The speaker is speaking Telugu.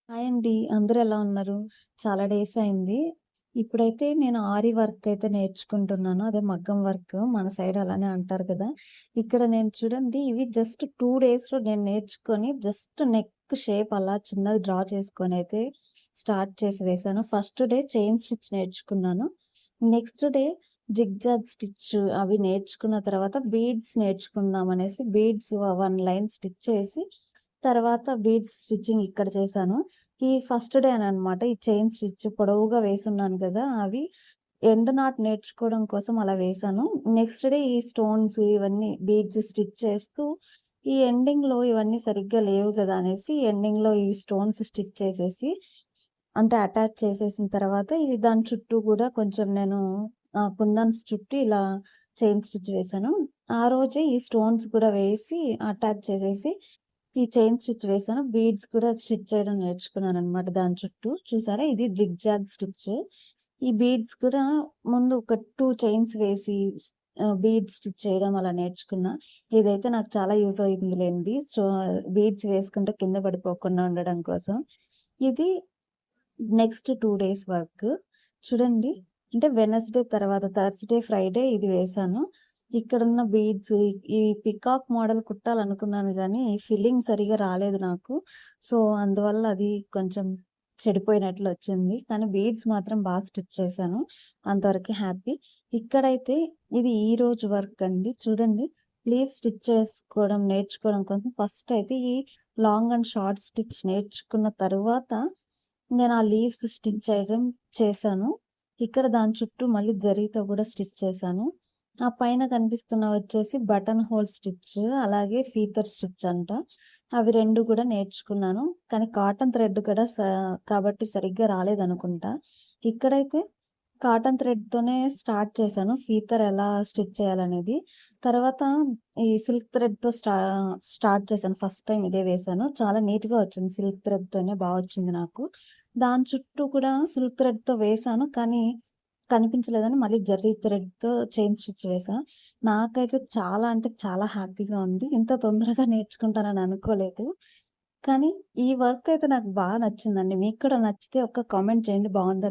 హాయ్ అండి. అందరూ ఎలా ఉన్నారు? చాలా డేస్ అయింది. ఇప్పుడైతే నేను ఆరి వర్క్ అయితే నేర్చుకుంటున్నాను. అదే మగ్గం వర్క్. మన సైడ్ అలానే అంటారు కదా! ఇక్కడ నేను చూడండి ఇవి జస్ట్ 2 డేస్‌లో నేను నేర్చుకొని జస్ట్ నెక్ షేప్ అలా చిన్నది డ్రా చేసుకొనైతే స్టార్ట్ చేసి వేశాను. ఫస్ట్ డే చైన్ స్టిచ్ నేర్చుకున్నాను. నెక్స్ట్ డే జిగ్‌జాగ్ స్టిచ్ అవి నేర్చుకున్న తర్వాత బీడ్స్ నేర్చుకుందాం అనేసి బీడ్స్ 1 లైన్ స్టిచ్ చేసి తర్వాత బీడ్స్ స్టిచ్చింగ్ ఇక్కడ చేశాను. ఈ ఫస్ట్ డేననమాట. ఈ చైన్ స్టిచ్ పొడవుగా వేసున్నాను గదా! అవి ఎండ్ నాట్ నేర్చుకోవడం కోసం అలా వేశాను. నెక్స్ట్ డే ఈ స్టోన్స్ ఇవన్నీ బీడ్స్ స్టిచ్ చేస్తూ, ఈ ఎండింగ్‌లో ఇవన్నీ సరిగ్గా లేవు గదా! అనేసి ఎండింగ్‌లో ఈ స్టోన్స్ స్టిచ్ చేసేసి, అంటే అటాచ్ చేసేసిన తర్వాత ఇది దాని చుట్టూ గూడా కొంచెం నేను కుందన్స్ చుట్టూ ఇలా చైన్ స్టిచ్ వేశాను. ఆ రోజే ఈ స్టోన్స్ కూడా వేసి అటాచ్ చేసేసి ఈ చైన్ స్టిచ్ వేశాను. బీడ్స్ కూడా స్టిచ్ చేయడం నేర్చుకున్నాననమాట దాని చుట్టూ. చూసారా? ఇది జిగ్‌జాగ్ స్టిచ్. ఈ బీడ్స్ కూడా ముందు ఒక 2 చైన్స్ వేసి బీడ్స్ స్టిచ్ చేయడం అలా నేర్చుకున్నా. ఇదైతే నాకు చాలా యూజ్ అయిందిలెండి. సో, బీడ్స్ వేసుకుంటే కింద పడిపోకుండా ఉండడం కోసం. ఇది నెక్స్ట్ 2 డేస్ వర్క్. చూడండి. అంటే వెడ్నెస్‌డే తర్వాత థర్స్‌డే, ఫ్రైడే ఇది వేశాను. ఇక్కడున్న బీడ్స్ ఈ పికాక్ మోడల్ కుట్టాలనుకున్నాను గానీ, ఫిల్లింగ్ సరిగ్గా రాలేదు నాకు. సో, అందువల్ల అది కొంచెం చెడిపోయినట్లొచ్చింది. కానీ బీడ్స్ మాత్రం స్టిచ్ చేశాను. అంతవరకే హ్యాపీ. ఇక్కడైతే ఇది ఈరోజు వర్క్ అండి. చూడండి. లీఫ్ స్టిచ్ చేసుకోవడం నేర్చుకోవడం కోసం ఫస్ట్ అయితే ఈ లాంగ్ అండ్ షార్ట్ స్టిచ్ నేర్చుకున్న తరువాత నేను ఆ లీవ్స్ స్టిచ్ చేయడం చేశాను. ఇక్కడ దాని చుట్టూ మళ్ళీ జరీతో గూడా స్టిచ్ చేశాను. ఆ పైన కనిపిస్తున్నవొచ్చేసి బటన్ హోల్ స్టిచ్, అలాగే ఫీదర్ స్టిచ్ అంట. అవి 2 గూడా నేర్చుకున్నాను. కానీ కాటన్ థ్రెడ్ కూడా కాబట్టి సరిగ్గా రాలేదనుకుంటా. ఇక్కడైతే కాటన్ థ్రెడ్‌తోనే స్టార్ట్ చేశాను. ఫీతర్ ఎలా స్టిచ్ చేయాలనేది. తర్వాత ఈ సిల్క్ థ్రెడ్‌తో స్టార్ట్ చేశాను. ఫస్ట్ టైమ్ ఇదే వేశాను. చాలా నీట్‌గా వచ్చింది. సిల్క్ థ్రెడ్‌తోనే వచ్చింది నాకు. దాని చుట్టూ కూడా సిల్క్ థ్రెడ్‌తో వేశాను. కానీ కనిపించలేదని మళ్ళీ జరీ థ్రెడ్‌తో చైన్ స్టిచ్ వేశా. నాకైతే చాలా అంటే చాలా హ్యాపీగా ఉంది. ఇంత తొందరగా నేర్చుకుంటానని అనుకోలేదు. కానీ ఈ వర్క్ అయితే నాకు నచ్చిందండి. మీకు కూడా నచ్చితే ఒక్క కామెంట్ చేయండి బావుందా